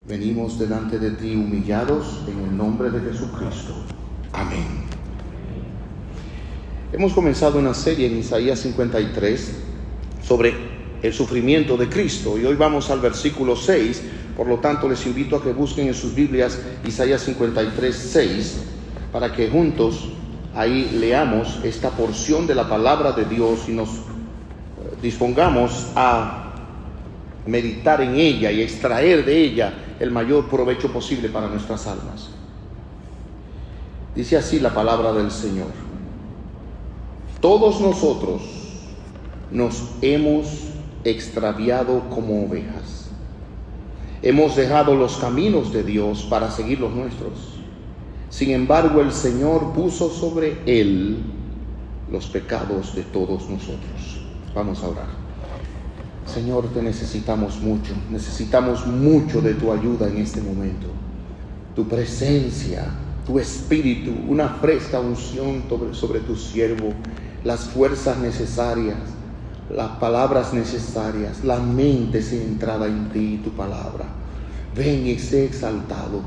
Venimos delante de ti humillados en el nombre de Jesucristo. Amén. Hemos comenzado una serie en Isaías 53 sobre el sufrimiento de Cristo y hoy vamos al versículo 6. Por lo tanto, les invito a que busquen en sus Biblias Isaías 53, 6 para que juntos ahí leamos esta porción de la palabra de Dios y nos dispongamos a meditar en ella y extraer de ella el mayor provecho posible para nuestras almas. Dice así la palabra del Señor: todos nosotros nos hemos extraviado como ovejas. Hemos dejado los caminos de Dios para seguir los nuestros. Sin embargo, el Señor puso sobre él los pecados de todos nosotros. Vamos a orar. Señor, te necesitamos mucho de tu ayuda en este momento. Tu presencia, tu espíritu, una fresca unción sobre tu siervo, las fuerzas necesarias, las palabras necesarias, la mente centrada en ti y tu palabra. Ven y sé exaltado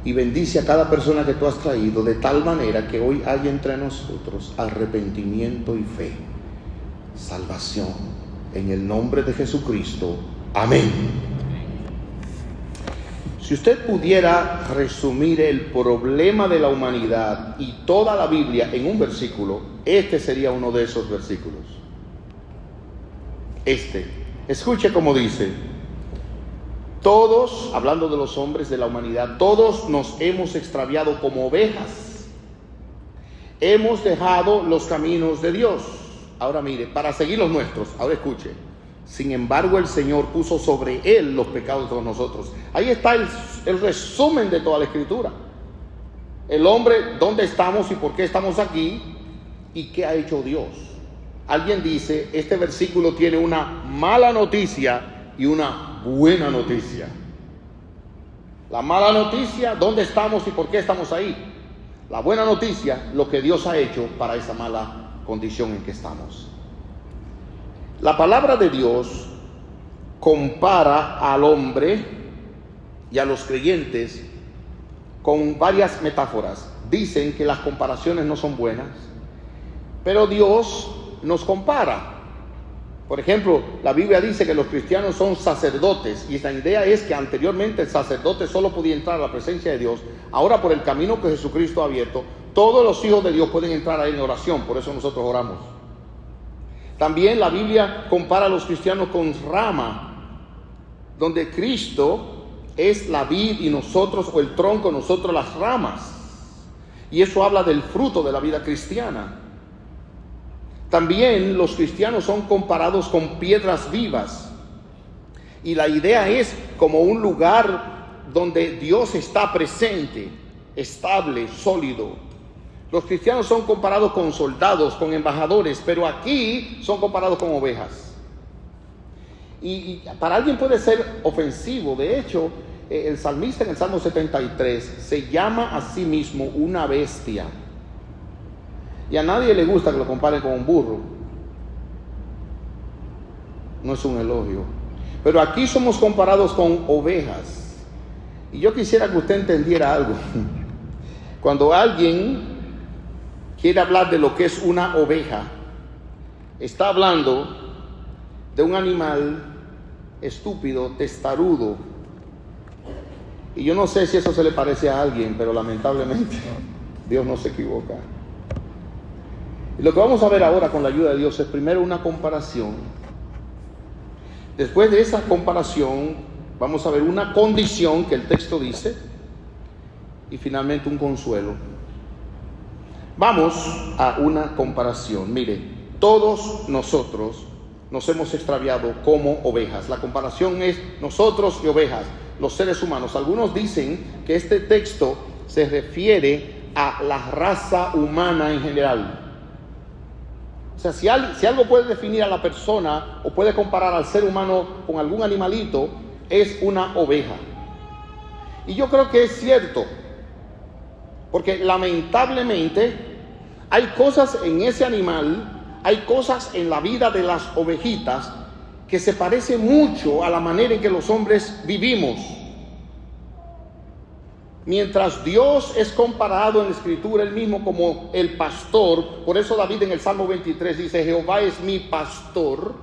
y bendice a cada persona que tú has traído de tal manera que hoy haya entre nosotros arrepentimiento y fe, salvación. En el nombre de Jesucristo. Amén. Si usted pudiera resumir el problema de la humanidad y toda la Biblia en un versículo, este sería uno de esos versículos. Escuche cómo dice: todos, hablando de los hombres de la humanidad, todos nos hemos extraviado como ovejas. Hemos dejado los caminos de Dios. Ahora mire, para seguir los nuestros. Ahora escuche. Sin embargo, el Señor puso sobre él los pecados de todos nosotros. Ahí está el resumen de toda la Escritura. El hombre, ¿dónde estamos y por qué estamos aquí? ¿Y qué ha hecho Dios? Alguien dice, este versículo tiene una mala noticia y una buena noticia. La mala noticia, ¿dónde estamos y por qué estamos ahí? La buena noticia, lo que Dios ha hecho para esa mala condición en que estamos. La palabra de Dios compara al hombre y a los creyentes con varias metáforas. Dicen que las comparaciones no son buenas, pero Dios nos compara. Por ejemplo, la Biblia dice que los cristianos son sacerdotes, y esta idea es que anteriormente el sacerdote solo podía entrar a la presencia de Dios. Ahora, por el camino que Jesucristo ha abierto, todos los hijos de Dios pueden entrar ahí en oración. Por eso nosotros oramos. También la Biblia compara a los cristianos con rama, donde Cristo es la vid y nosotros, o el tronco, nosotros las ramas. Y eso habla del fruto de la vida cristiana. También los cristianos son comparados con piedras vivas. Y la idea es como un lugar donde Dios está presente, estable, sólido. Los cristianos son comparados con soldados, con embajadores, pero aquí son comparados con ovejas. Y para alguien puede ser ofensivo. De hecho, el salmista en el Salmo 73 se llama a sí mismo una bestia. Y a nadie le gusta que lo comparen con un burro. No es un elogio. Pero aquí somos comparados con ovejas. Y yo quisiera que usted entendiera algo. Cuando alguien quiere hablar de lo que es una oveja, está hablando de un animal estúpido, testarudo. Y yo no sé si eso se le parece a alguien, pero lamentablemente Dios no se equivoca. Y lo que vamos a ver ahora con la ayuda de Dios es primero una comparación. Después de esa comparación vamos a ver una condición que el texto dice, y finalmente un consuelo. Vamos a una comparación. Mire, todos nosotros nos hemos extraviado como ovejas. La comparación es nosotros y ovejas, los seres humanos. Algunos dicen que este texto se refiere a la raza humana en general. O sea, si algo puede definir a la persona o puede comparar al ser humano con algún animalito, es una oveja. Y yo creo que es cierto, porque lamentablemente hay cosas en ese animal, hay cosas en la vida de las ovejitas que se parecen mucho a la manera en que los hombres vivimos. Mientras Dios es comparado en la Escritura él mismo como el pastor, por eso David en el Salmo 23 dice, Jehová es mi pastor.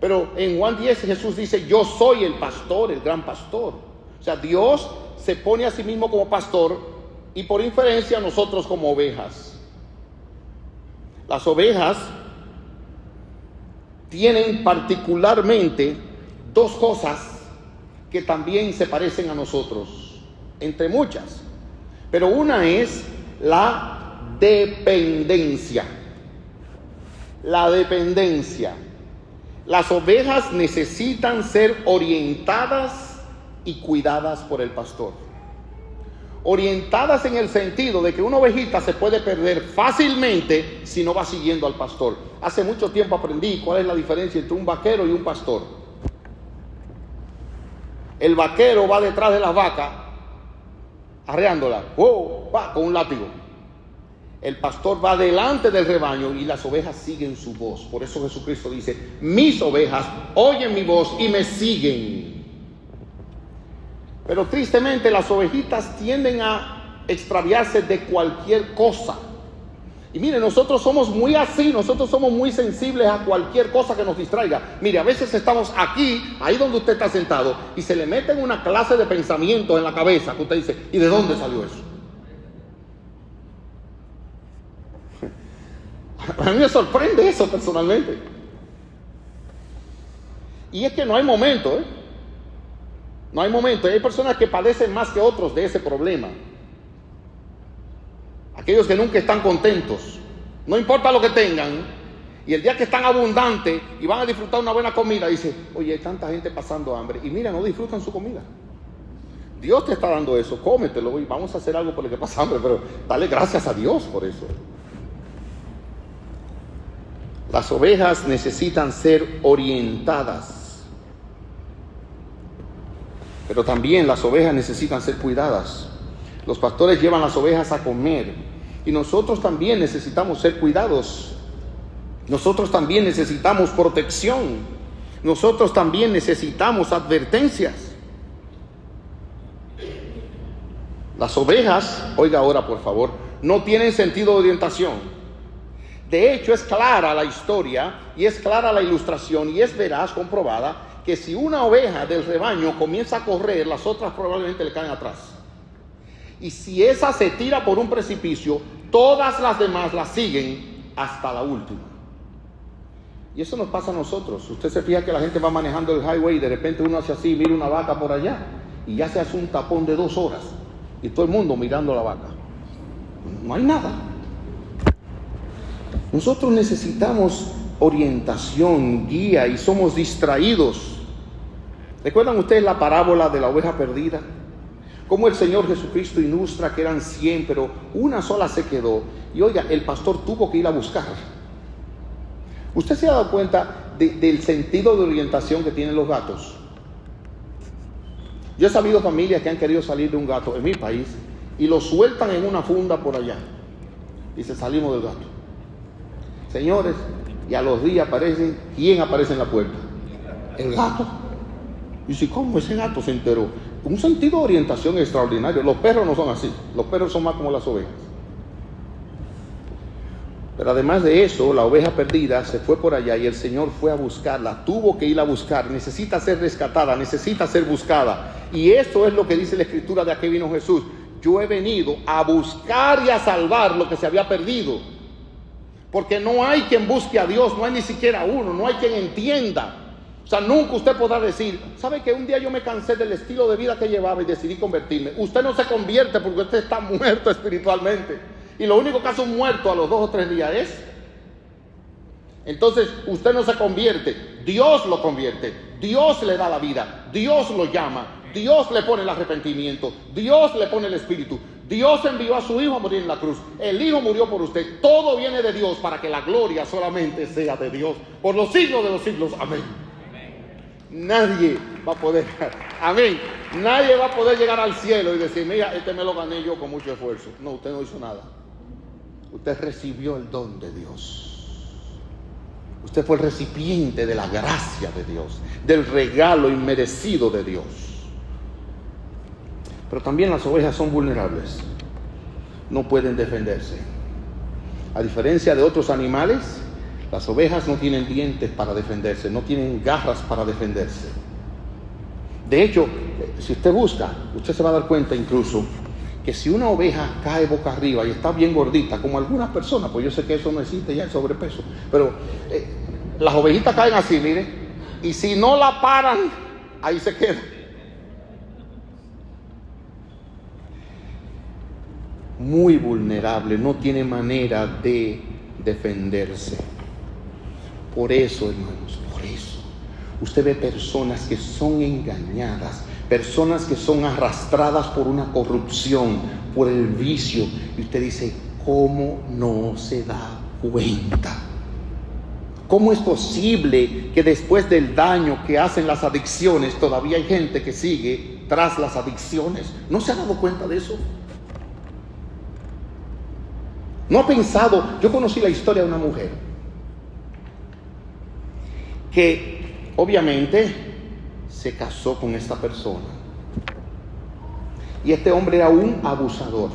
Pero en Juan 10 Jesús dice, yo soy el pastor, el gran pastor. O sea, Dios se pone a sí mismo como pastor y por inferencia nosotros como ovejas. Las ovejas tienen particularmente dos cosas que también se parecen a nosotros, entre muchas, pero una es la dependencia. La dependencia. Las ovejas necesitan ser orientadas y cuidadas por el pastor. Orientadas en el sentido de que una ovejita se puede perder fácilmente si no va siguiendo al pastor. Hace mucho tiempo aprendí cuál es la diferencia entre un vaquero y un pastor. El vaquero va detrás de las vacas arreándola, va con un látigo. El pastor va delante del rebaño y las ovejas siguen su voz. Por eso Jesucristo dice, mis ovejas oyen mi voz y me siguen. Pero tristemente las ovejitas tienden a extraviarse de cualquier cosa. Y mire, nosotros somos muy así, nosotros somos muy sensibles a cualquier cosa que nos distraiga. Mire, a veces estamos aquí, ahí donde usted está sentado, y se le meten una clase de pensamientos en la cabeza que usted dice, ¿y de dónde salió eso? A mí me sorprende eso personalmente. Y es que no hay momento, No hay momento. Hay personas que padecen más que otros de ese problema. Aquellos que nunca están contentos, no importa lo que tengan, y el día que están abundantes y van a disfrutar una buena comida, dice, oye, hay tanta gente pasando hambre, y mira, no disfrutan su comida. Dios te está dando eso, cómetelo y vamos a hacer algo por el que pasa hambre, pero dale gracias a Dios por eso. Las ovejas necesitan ser orientadas, pero también las ovejas necesitan ser cuidadas. Los pastores llevan las ovejas a comer y nosotros también necesitamos ser cuidados. Nosotros también necesitamos protección. Nosotros también necesitamos advertencias. Las ovejas, oiga ahora por favor, no tienen sentido de orientación. De hecho es clara la historia y es clara la ilustración y es veraz, comprobada, que si una oveja del rebaño comienza a correr, las otras probablemente le caen atrás. Y si esa se tira por un precipicio, todas las demás la siguen hasta la última. Y eso nos pasa a nosotros. Usted se fija que la gente va manejando el highway y de repente uno hace así, mira una vaca por allá y ya se hace un tapón de 2 horas y todo el mundo mirando la vaca. No hay nada. Nosotros necesitamos orientación, guía y somos distraídos. ¿Recuerdan ustedes la parábola de la oveja perdida? Cómo el Señor Jesucristo ilustra que eran 100, pero una sola se quedó. Y oiga, el pastor tuvo que ir a buscar. ¿Usted se ha dado cuenta del sentido de orientación que tienen los gatos? Yo he sabido familias que han querido salir de un gato en mi país y lo sueltan en una funda por allá. Y se salimos del gato. Señores, y a los días aparecen, ¿quién aparece en la puerta? El gato. Y si, ¿cómo ese gato se enteró? Un sentido de orientación extraordinario. Los perros no son así. Los perros son más como las ovejas. Pero además de eso, la oveja perdida se fue por allá y el Señor fue a buscarla. Tuvo que ir a buscar. Necesita ser rescatada, necesita ser buscada. Y eso es lo que dice la Escritura de a qué vino Jesús. Yo he venido a buscar y a salvar lo que se había perdido. Porque no hay quien busque a Dios, no hay ni siquiera uno, no hay quien entienda. O sea, nunca usted podrá decir, ¿sabe que un día yo me cansé del estilo de vida que llevaba y decidí convertirme? Usted no se convierte porque usted está muerto espiritualmente. Y lo único que hace un muerto a los 2 o 3 días es. Entonces, usted no se convierte, Dios lo convierte, Dios le da la vida, Dios lo llama, Dios le pone el arrepentimiento, Dios le pone el Espíritu, Dios envió a su Hijo a morir en la cruz, el Hijo murió por usted, todo viene de Dios para que la gloria solamente sea de Dios, por los siglos de los siglos, amén. Nadie va a poder, amén, nadie va a poder llegar al cielo y decir, mira, este me lo gané yo con mucho esfuerzo. No, usted no hizo nada. Usted recibió el don de Dios. Usted fue el recipiente de la gracia de Dios, del regalo inmerecido de Dios. Pero también las ovejas son vulnerables. No pueden defenderse. A diferencia de otros animales, las ovejas no tienen dientes para defenderse, no tienen garras para defenderse. De hecho, si usted busca, usted se va a dar cuenta incluso que si una oveja cae boca arriba y está bien gordita, como algunas personas, pues yo sé que eso no existe ya, el sobrepeso, pero las ovejitas caen así, mire, y si no la paran, ahí se queda. Muy vulnerable, no tiene manera de defenderse. Por eso, hermanos, por eso, usted ve personas que son engañadas, personas que son arrastradas por una corrupción, por el vicio, y usted dice, ¿cómo no se da cuenta? ¿Cómo es posible que después del daño que hacen las adicciones, todavía hay gente que sigue tras las adicciones? ¿No se ha dado cuenta de eso? ¿No ha pensado? Yo conocí la historia de una mujer que obviamente se casó con esta persona, y este hombre era un abusador.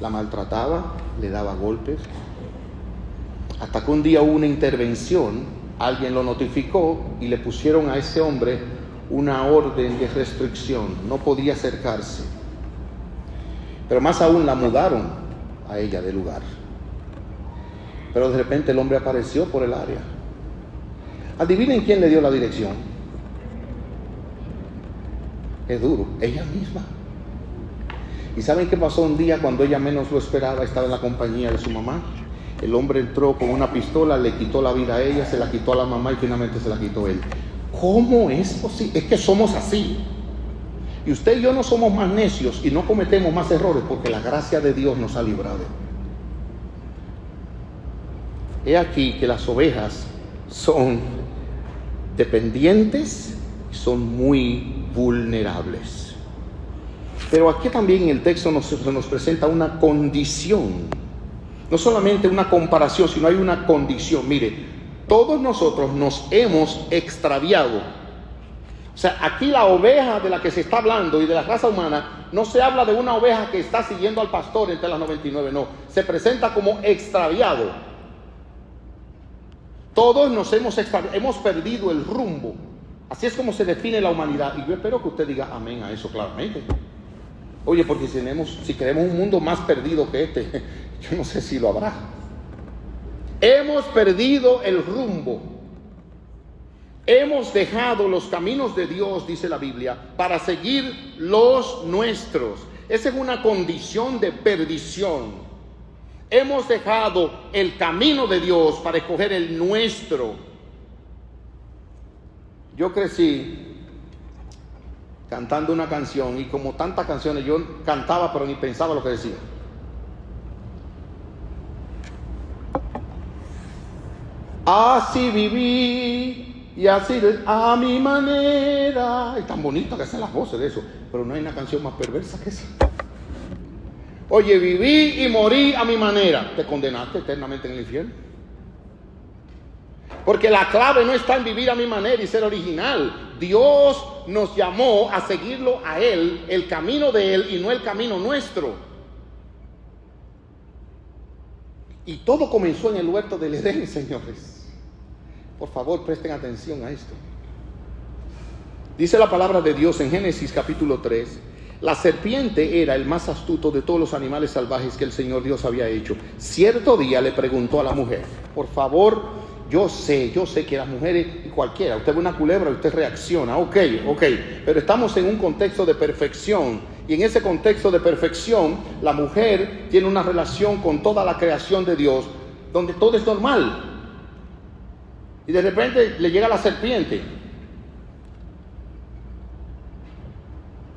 La maltrataba, le daba golpes, hasta que un día hubo una intervención, alguien lo notificó y le pusieron a ese hombre una orden de restricción, no podía acercarse. Pero más aún, la mudaron a ella de lugar. Pero de repente el hombre apareció por el área. Adivinen quién le dio la dirección. Es duro, ella misma. ¿Y saben qué pasó un día cuando ella menos lo esperaba? Estaba en la compañía de su mamá. El hombre entró con una pistola, le quitó la vida a ella, se la quitó a la mamá y finalmente se la quitó él. ¿Cómo es posible? Es que somos así. Y usted y yo no somos más necios y no cometemos más errores porque la gracia de Dios nos ha librado. He aquí que las ovejas son dependientes y son muy vulnerables. Pero aquí también en el texto se nos presenta una condición. No solamente una comparación, sino hay una condición. Mire, todos nosotros nos hemos extraviado. O sea, aquí la oveja de la que se está hablando y de la raza humana, no se habla de una oveja que está siguiendo al pastor entre las 99, no. Se presenta como extraviado. Todos nos hemos extraviado, hemos perdido el rumbo. Así es como se define la humanidad. Y yo espero que usted diga amén a eso claramente. Oye, porque si queremos un mundo más perdido que este, yo no sé si lo habrá. Hemos perdido el rumbo. Hemos dejado los caminos de Dios, dice la Biblia, para seguir los nuestros. Esa es una condición de perdición. Hemos dejado el camino de Dios para escoger el nuestro. Yo crecí cantando una canción y como tantas canciones yo cantaba pero ni pensaba lo que decía. Así viví y así a mi manera. Es tan bonito que hacen las voces de eso, pero no hay una canción más perversa que esa. Oye, viví y morí a mi manera. Te condenaste eternamente en el infierno. Porque la clave no está en vivir a mi manera y ser original. Dios nos llamó a seguirlo a Él, el camino de Él y no el camino nuestro. Y todo comenzó en el huerto del Edén, señores. Por favor, presten atención a esto. Dice la palabra de Dios en Génesis capítulo 3. La serpiente era el más astuto de todos los animales salvajes que el Señor Dios había hecho. Cierto día le preguntó a la mujer, por favor, yo sé que las mujeres, cualquiera, usted ve una culebra y usted reacciona, ok, pero estamos en un contexto de perfección, y en ese contexto de perfección, la mujer tiene una relación con toda la creación de Dios, donde todo es normal, y de repente le llega la serpiente,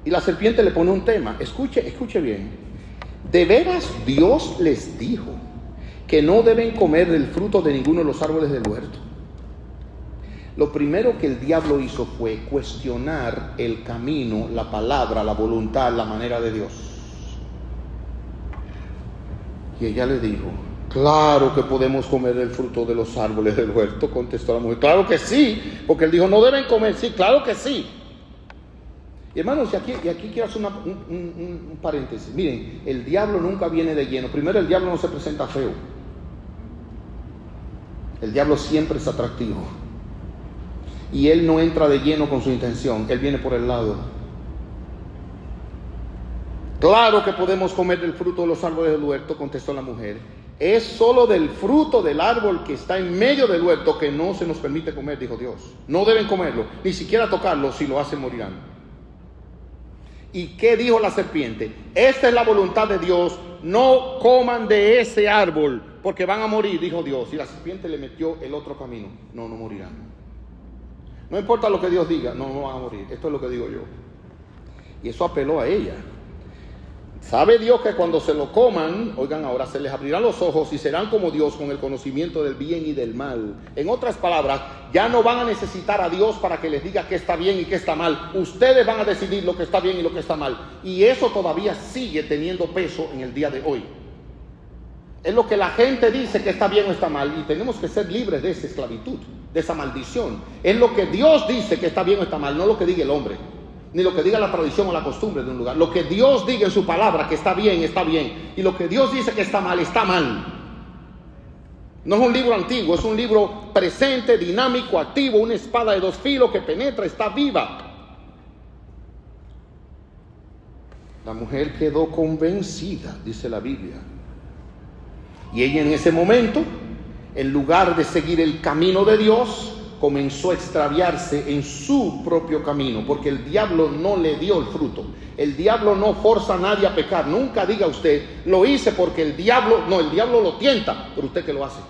Y la serpiente le pone un tema. Escuche bien. ¿De veras Dios les dijo que no deben comer del fruto de ninguno de los árboles del huerto? Lo primero que el diablo hizo fue cuestionar el camino, la palabra, la voluntad, la manera de Dios. Y ella le dijo: claro que podemos comer del fruto de los árboles del huerto, contestó la mujer. Claro que sí, porque él dijo no deben comer. Sí, claro que sí. Y hermanos, y aquí quiero hacer un paréntesis. Miren, el diablo nunca viene de lleno. Primero, el diablo no se presenta feo. El diablo siempre es atractivo. Y él no entra de lleno con su intención, él viene por el lado. Claro que podemos comer del fruto de los árboles del huerto, contestó la mujer. Es solo del fruto del árbol que está en medio del huerto que no se nos permite comer, dijo Dios. No deben comerlo, ni siquiera tocarlo, si lo hacen morirán. ¿Y qué dijo la serpiente? Esta es la voluntad de Dios, no coman de ese árbol, porque van a morir, dijo Dios. Y la serpiente le metió el otro camino. No morirán. No importa lo que Dios diga, no van a morir. Esto es lo que digo yo. Y eso apeló a ella. Sabe Dios que cuando se lo coman, oigan ahora, se les abrirán los ojos y serán como Dios con el conocimiento del bien y del mal. En otras palabras, ya no van a necesitar a Dios para que les diga qué está bien y qué está mal. Ustedes van a decidir lo que está bien y lo que está mal. Y eso todavía sigue teniendo peso en el día de hoy. Es lo que la gente dice que está bien o está mal, y tenemos que ser libres de esa esclavitud, de esa maldición. Es lo que Dios dice que está bien o está mal, no lo que diga el hombre, ni lo que diga la tradición o la costumbre de un lugar. Lo que Dios diga en su palabra que está bien, y lo que Dios dice que está mal, está mal. No es un libro antiguo, es un libro presente, dinámico, activo, una espada de dos filos que penetra, está viva. La mujer quedó convencida, dice la Biblia. Y ella en ese momento, en lugar de seguir el camino de Dios, comenzó a extraviarse en su propio camino, porque el diablo no le dio el fruto. El diablo no forza a nadie a pecar. Nunca diga usted, lo hice porque el diablo lo tienta, pero usted que lo hace.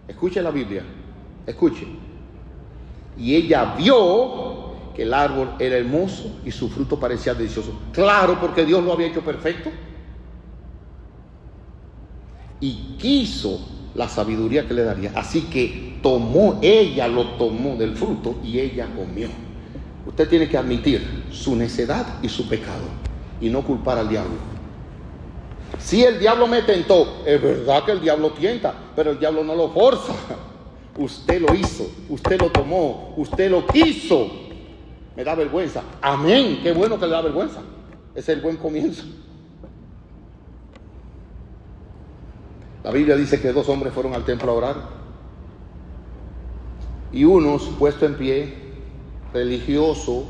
Escuche la Biblia, escuche. Y ella vio que el árbol era hermoso y su fruto parecía delicioso. Claro, porque Dios lo había hecho perfecto. Y quiso la sabiduría que le daría. Así que ella lo tomó del fruto y ella comió. Usted tiene que admitir su necedad y su pecado y no culpar al diablo. Si el diablo me tentó, es verdad que el diablo tienta, pero el diablo no lo forza. Usted lo hizo, usted lo tomó, usted lo quiso. Me da vergüenza. Amén, qué bueno que le da vergüenza. Ese es el buen comienzo. La Biblia dice que 2 hombres fueron al templo a orar. Y uno, puesto en pie, religioso,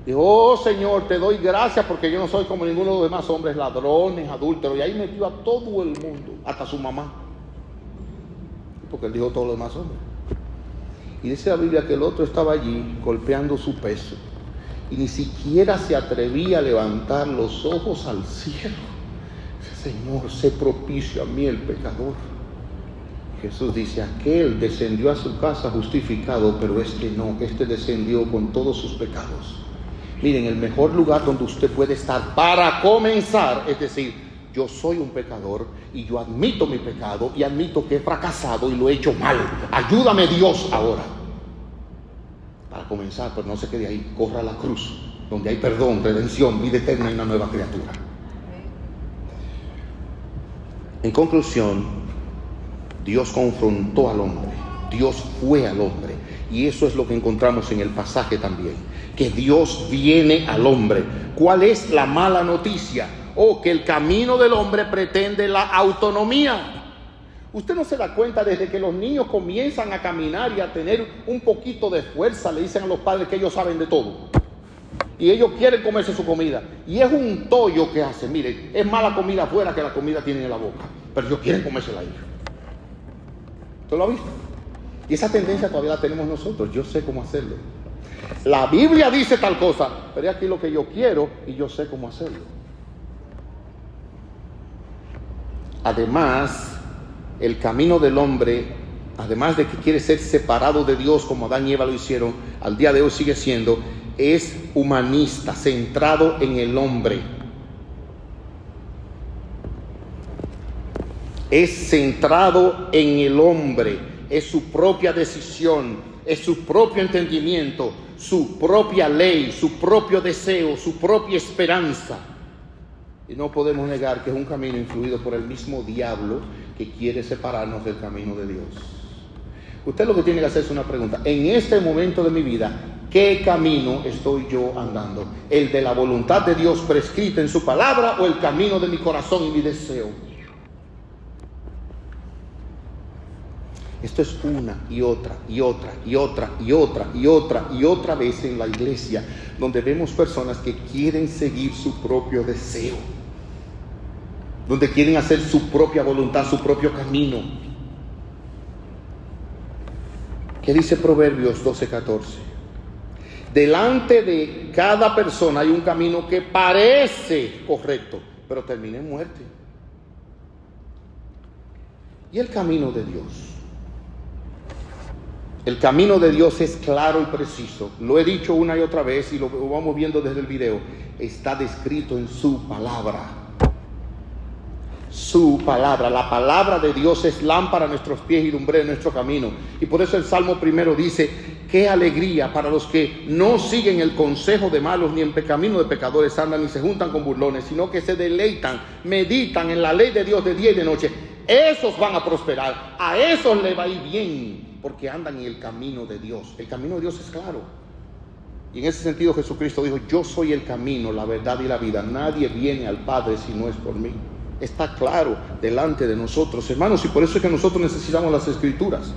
dijo: oh Señor, te doy gracias porque yo no soy como ninguno de los demás hombres, ladrones, adúlteros. Y ahí metió a todo el mundo, hasta su mamá. Porque él dijo todos los demás hombres. Y dice la Biblia que el otro estaba allí golpeando su peso. Y ni siquiera se atrevía a levantar los ojos al cielo. Señor, sé propicio a mí el pecador. Jesús dice: aquel descendió a su casa justificado, pero este no, este descendió con todos sus pecados. Miren, el mejor lugar donde usted puede estar para comenzar, es decir, yo soy un pecador y yo admito mi pecado y admito que he fracasado y lo he hecho mal. Ayúdame Dios ahora. Para comenzar, pero no se quede ahí, corra a la cruz, donde hay perdón, redención, vida eterna y una nueva criatura. En conclusión, Dios confrontó al hombre, Dios fue al hombre, y eso es lo que encontramos en el pasaje también, que Dios viene al hombre. ¿Cuál es la mala noticia? Que el camino del hombre pretende la autonomía. Usted no se da cuenta, desde que los niños comienzan a caminar y a tener un poquito de fuerza, le dicen a los padres que ellos saben de todo. Y ellos quieren comerse su comida. Y es un tollo que hacen. Miren, es mala comida afuera que la comida tienen en la boca. Pero ellos quieren comérsela ellos. ¿Usted lo ha visto? Y esa tendencia todavía la tenemos nosotros. Yo sé cómo hacerlo. La Biblia dice tal cosa, pero es aquí lo que yo quiero y yo sé cómo hacerlo. Además, el camino del hombre, además de que quiere ser separado de Dios como Adán y Eva lo hicieron, al día de hoy sigue siendo es humanista, centrado en el hombre. Es centrado en el hombre, es su propia decisión, es su propio entendimiento, su propia ley, su propio deseo, su propia esperanza. Y no podemos negar que es un camino influido por el mismo diablo que quiere separarnos del camino de Dios. Usted lo que tiene que hacer es una pregunta: en este momento de mi vida, ¿qué camino estoy yo andando? ¿El de la voluntad de Dios prescrita en su palabra o el camino de mi corazón y mi deseo? Esto es una y otra vez en la iglesia, donde vemos personas que quieren seguir su propio deseo, donde quieren hacer su propia voluntad, su propio camino. ¿Qué dice Proverbios 12:14? Delante de cada persona hay un camino que parece correcto, pero termina en muerte. ¿Y el camino de Dios? El camino de Dios es claro y preciso. Lo he dicho una y otra vez y lo vamos viendo desde el video. Está descrito en su palabra. Su palabra. La palabra de Dios es lámpara a nuestros pies y lumbrera en nuestro camino. Y por eso el Salmo primero dice: qué alegría para los que no siguen el consejo de malos, ni en camino de pecadores andan, ni se juntan con burlones, sino que se deleitan, meditan en la ley de Dios de día y de noche. Esos van a prosperar, a esos les va a ir bien, porque andan en el camino de Dios. El camino de Dios es claro. Y en ese sentido Jesucristo dijo: yo soy el camino, la verdad y la vida. Nadie viene al Padre si no es por mí. Está claro delante de nosotros, hermanos, y por eso es que nosotros necesitamos las Escrituras.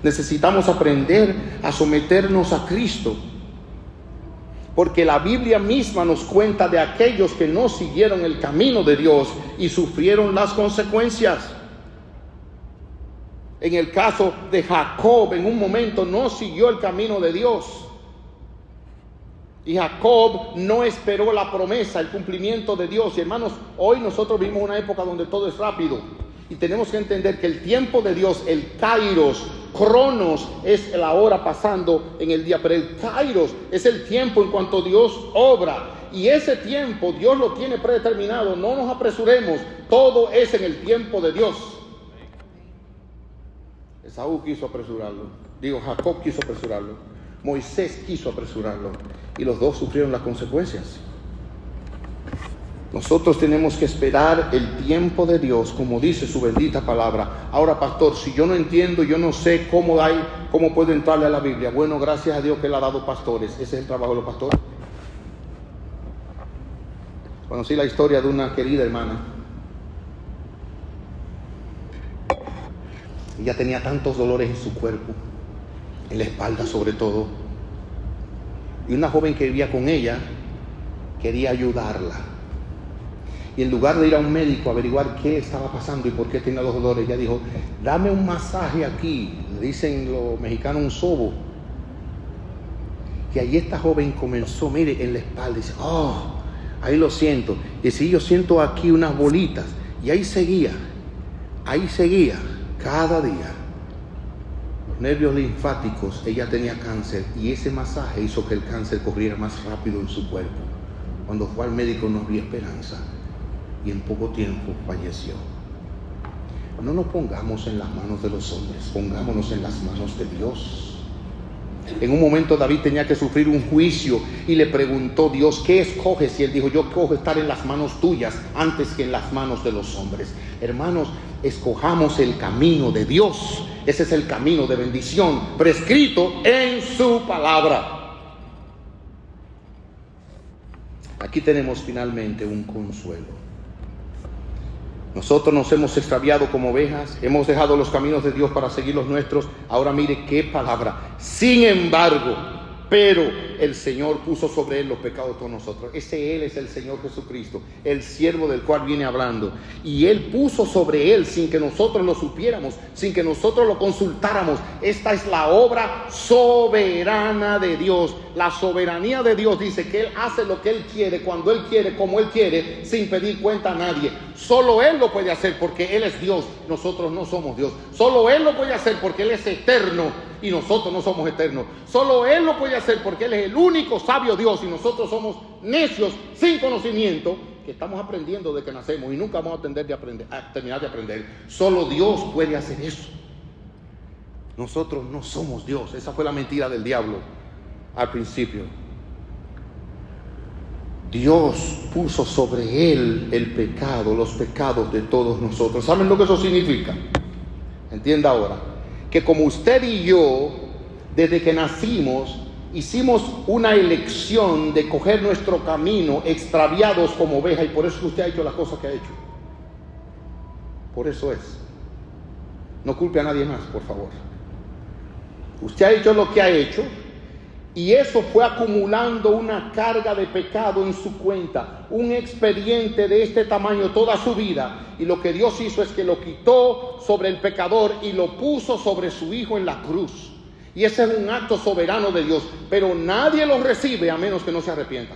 Necesitamos aprender a someternos a Cristo, porque la Biblia misma nos cuenta de aquellos que no siguieron el camino de Dios y sufrieron las consecuencias. En el caso de Jacob, en un momento no siguió el camino de Dios. Y Jacob no esperó la promesa, el cumplimiento de Dios. Y hermanos, hoy nosotros vivimos una época donde todo es rápido. Y tenemos que entender que el tiempo de Dios, el kairos, cronos, es la hora pasando en el día. Pero el kairos es el tiempo en cuanto Dios obra. Y ese tiempo Dios lo tiene predeterminado. No nos apresuremos. Todo es en el tiempo de Dios. Esaú quiso apresurarlo. Jacob quiso apresurarlo. Moisés quiso apresurarlo. Y los dos sufrieron las consecuencias. Nosotros tenemos que esperar el tiempo de Dios, como dice su bendita palabra. Ahora, pastor, si yo no entiendo, yo no sé cómo puedo entrarle a la Biblia. Bueno, gracias a Dios que Él ha dado pastores. Ese es el trabajo de los pastores. Conocí la historia de una querida hermana. Ella tenía tantos dolores en su cuerpo, en la espalda sobre todo. Y una joven que vivía con ella quería ayudarla. Y en lugar de ir a un médico a averiguar qué estaba pasando y por qué tenía los dolores, ella dijo: dame un masaje aquí. Le dicen los mexicanos un sobo. Y ahí esta joven comenzó, mire, en la espalda. Dice: oh, ahí lo siento. Y dice: yo siento aquí unas bolitas. Y ahí seguía cada día. Los nervios linfáticos, ella tenía cáncer. Y ese masaje hizo que el cáncer corriera más rápido en su cuerpo. Cuando fue al médico no había esperanza. Y en poco tiempo falleció. No nos pongamos en las manos de los hombres, pongámonos en las manos de Dios. En un momento David tenía que sufrir un juicio y le preguntó Dios: ¿qué escoges? Y él dijo: yo cojo estar en las manos tuyas antes que en las manos de los hombres. Hermanos, escojamos el camino de Dios. Ese es el camino de bendición prescrito en su palabra. Aquí tenemos finalmente un consuelo. Nosotros nos hemos extraviado como ovejas, hemos dejado los caminos de Dios para seguir los nuestros. Ahora mire qué palabra: sin embargo, pero el Señor puso sobre Él los pecados de todos nosotros. Él es el Señor Jesucristo, el siervo del cual viene hablando. Y Él puso sobre Él, sin que nosotros lo supiéramos, sin que nosotros lo consultáramos. Esta es la obra soberana de Dios. La soberanía de Dios dice que Él hace lo que Él quiere, cuando Él quiere, como Él quiere, sin pedir cuenta a nadie. Solo Él lo puede hacer porque Él es Dios. Nosotros no somos Dios. Solo Él lo puede hacer porque Él es eterno. y nosotros no somos eternos. Solo Él lo puede hacer porque Él es el único sabio Dios y nosotros somos necios sin conocimiento que estamos aprendiendo de que nacemos y nunca vamos a terminar de aprender. Solo Dios puede hacer eso. Nosotros no somos Dios. Esa fue la mentira del diablo al principio. Dios puso sobre Él el pecado, los pecados de todos nosotros. ¿Saben lo que eso significa? Entienda ahora, que como usted y yo, desde que nacimos, hicimos una elección de coger nuestro camino extraviados como oveja, y por eso usted ha hecho las cosas que ha hecho. Por eso es. No culpe a nadie más, por favor. Usted ha hecho lo que ha hecho, y eso fue acumulando una carga de pecado en su cuenta, un expediente de este tamaño toda su vida. Y lo que Dios hizo es que lo quitó sobre el pecador y lo puso sobre su Hijo en la cruz. Y ese es un acto soberano de Dios, pero nadie lo recibe a menos que no se arrepienta.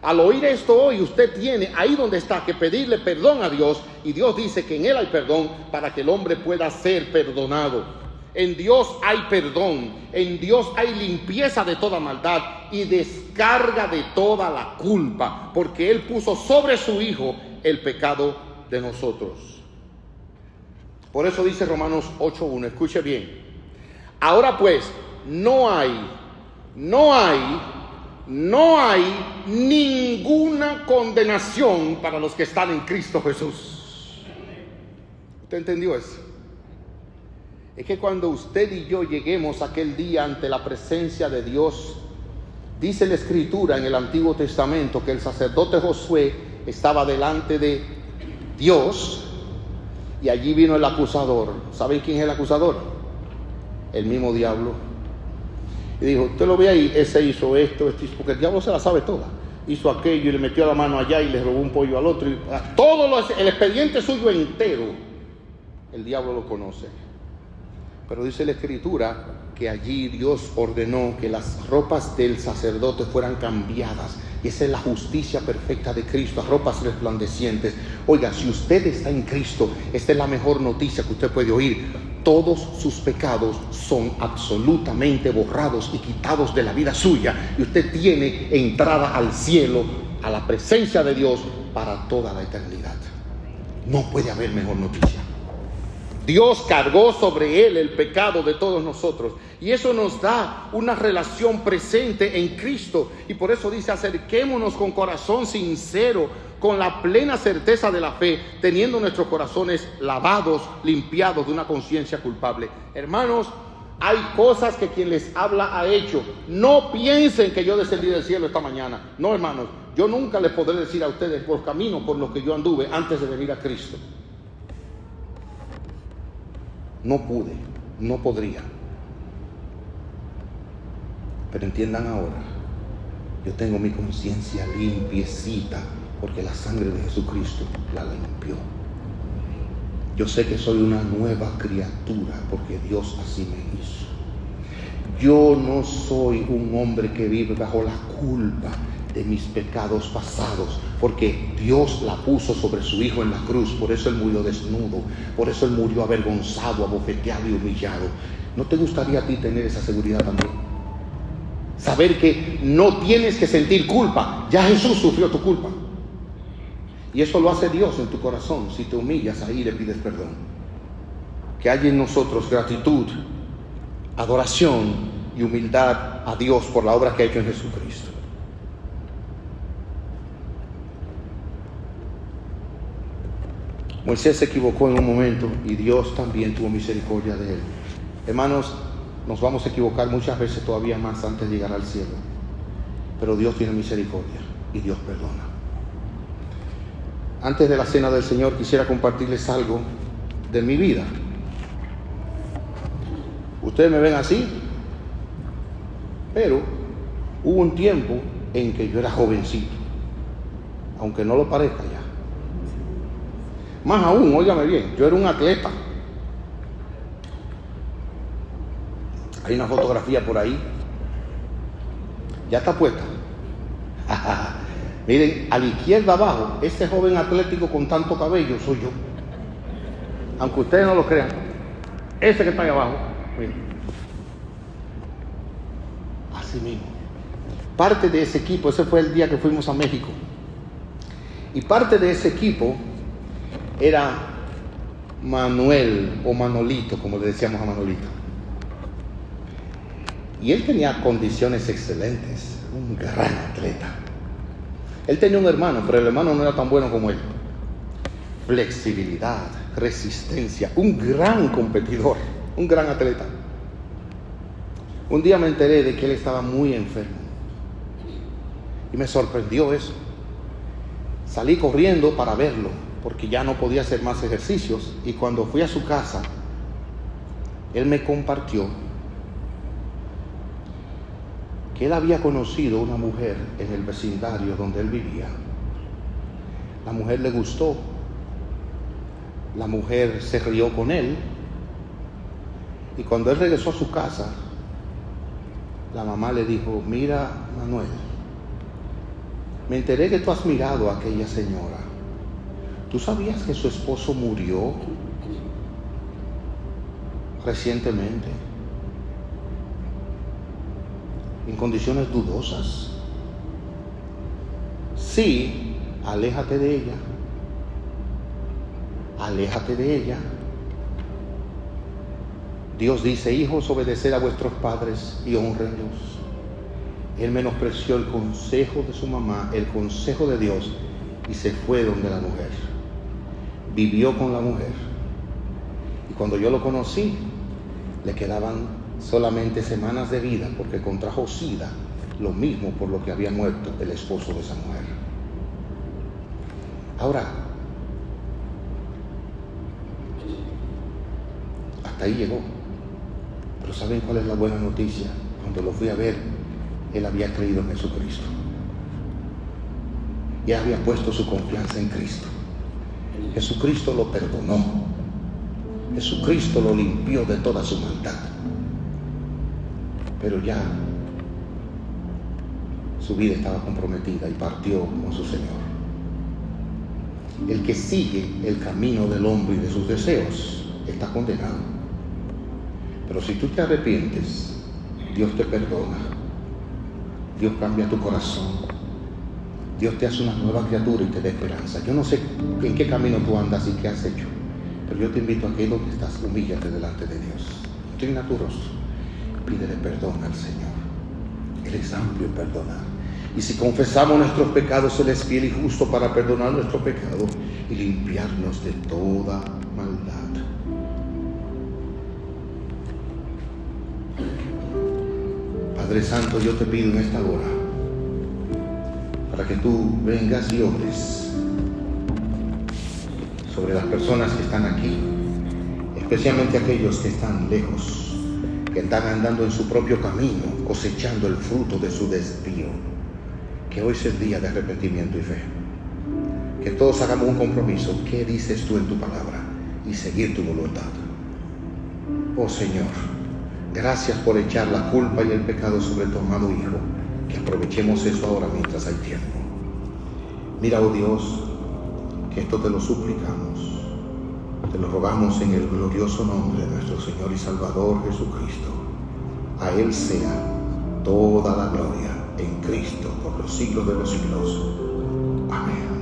Al oír esto hoy, usted tiene ahí donde está que pedirle perdón a Dios, y Dios dice que en Él hay perdón para que el hombre pueda ser perdonado. En Dios hay perdón, en Dios hay limpieza de toda maldad y descarga de toda la culpa, porque Él puso sobre su Hijo el pecado de nosotros. Por eso dice Romanos 8:1, escuche bien. Ahora pues, no hay ninguna condenación para los que están en Cristo Jesús. ¿Usted entendió eso? Es que cuando usted y yo lleguemos aquel día ante la presencia de Dios, dice la Escritura en el Antiguo Testamento que el sacerdote Josué estaba delante de Dios y allí vino el acusador. ¿Saben quién es el acusador? El mismo diablo. Y dijo, usted lo ve ahí, ese hizo esto, porque el diablo se la sabe toda. Hizo aquello y le metió la mano allá y le robó un pollo al otro. El expediente suyo entero, el diablo lo conoce. Pero dice la Escritura que allí Dios ordenó que las ropas del sacerdote fueran cambiadas. Y esa es la justicia perfecta de Cristo, a ropas resplandecientes. Oiga, si usted está en Cristo, esta es la mejor noticia que usted puede oír. Todos sus pecados son absolutamente borrados y quitados de la vida suya. Y usted tiene entrada al cielo, a la presencia de Dios para toda la eternidad. No puede haber mejor noticia. Dios cargó sobre Él el pecado de todos nosotros. Y eso nos da una relación presente en Cristo. Y por eso dice, acerquémonos con corazón sincero, con la plena certeza de la fe, teniendo nuestros corazones lavados, limpiados de una conciencia culpable. Hermanos, hay cosas que quien les habla ha hecho. No piensen que yo descendí del cielo esta mañana. No, hermanos, yo nunca les podré decir a ustedes por camino por los que yo anduve antes de venir a Cristo. No pude, no podría. Pero entiendan ahora, yo tengo mi conciencia limpiecita porque la sangre de Jesucristo la limpió. Yo sé que soy una nueva criatura porque Dios así me hizo. Yo no soy un hombre que vive bajo la culpa de mis pecados pasados, porque Dios la puso sobre su Hijo en la cruz. Por eso Él murió desnudo, por eso Él murió avergonzado, abofeteado y humillado. ¿No te gustaría a ti tener esa seguridad también? Saber que no tienes que sentir culpa, ya Jesús sufrió tu culpa. Y eso lo hace Dios en tu corazón, si te humillas ahí y le pides perdón. Que haya en nosotros gratitud, adoración y humildad a Dios por la obra que ha hecho en Jesucristo. Moisés se equivocó en un momento y Dios también tuvo misericordia de él. Hermanos, nos vamos a equivocar muchas veces todavía más antes de llegar al cielo. Pero Dios tiene misericordia y Dios perdona. Antes de la cena del Señor quisiera compartirles algo de mi vida. Ustedes me ven así, pero hubo un tiempo en que yo era jovencito, aunque no lo parezca ya. Más aún, óigame bien, yo era un atleta. Hay una fotografía por ahí. Ya está puesta. Miren, a la izquierda abajo, ese joven atlético con tanto cabello soy yo. Aunque ustedes no lo crean. Ese que está ahí abajo, miren. Así mismo. Parte de ese equipo, ese fue el día que fuimos a México. Y parte de ese equipo era Manuel o Manolito, como le decíamos a Manolito. Y él tenía condiciones excelentes, un gran atleta. Él tenía un hermano, pero el hermano no era tan bueno como él. Flexibilidad, resistencia, un gran competidor, un gran atleta. Un día me enteré de que él estaba muy enfermo y me sorprendió eso. Salí corriendo para verlo porque ya no podía hacer más ejercicios, y cuando fui a su casa, él me compartió que él había conocido una mujer en el vecindario donde él vivía. La mujer le gustó, la mujer se rió con él, y cuando él regresó a su casa, la mamá le dijo: mira, Manuel, me enteré que tú has mirado a aquella señora. ¿Tú sabías que su esposo murió recientemente en condiciones dudosas? Sí, aléjate de ella. Aléjate de ella. Dios dice: hijos, obedeced a vuestros padres y honrenlos. Él menospreció el consejo de su mamá, el consejo de Dios, y se fue donde la mujer. Vivió con la mujer. Y cuando yo lo conocí, le quedaban solamente semanas de vida, porque contrajo SIDA, lo mismo por lo que había muerto el esposo de esa mujer. Ahora, hasta ahí llegó. Pero ¿saben cuál es la buena noticia? Cuando lo fui a ver, él había creído en Jesucristo. Ya había puesto su confianza en Cristo. Jesucristo lo perdonó. Jesucristo lo limpió de toda su maldad. Pero ya su vida estaba comprometida y partió con su Señor. El que sigue el camino del hombre y de sus deseos está condenado. Pero si tú te arrepientes, Dios te perdona. Dios cambia tu corazón. Dios te hace una nueva criatura y te da esperanza. Yo no sé en qué camino tú andas y qué has hecho, pero yo te invito a que donde estás, humíllate delante de Dios. Inclina tu rostro. Pídele perdón al Señor. Él es amplio en perdonar. Y si confesamos nuestros pecados, Él es fiel y justo para perdonar nuestro pecado y limpiarnos de toda maldad. Padre Santo, yo te pido en esta hora para que tú vengas y obres sobre las personas que están aquí, especialmente aquellos que están lejos, que están andando en su propio camino, cosechando el fruto de su desvío. Que hoy es el día de arrepentimiento y fe. Que todos hagamos un compromiso. ¿Qué dices tú en tu palabra? Y seguir tu voluntad. Oh Señor, gracias por echar la culpa y el pecado sobre tu amado Hijo. Que aprovechemos eso ahora mientras hay tiempo. Mira, oh Dios, que esto te lo suplicamos. Te lo rogamos en el glorioso nombre de nuestro Señor y Salvador Jesucristo. A Él sea toda la gloria en Cristo por los siglos de los siglos. Amén.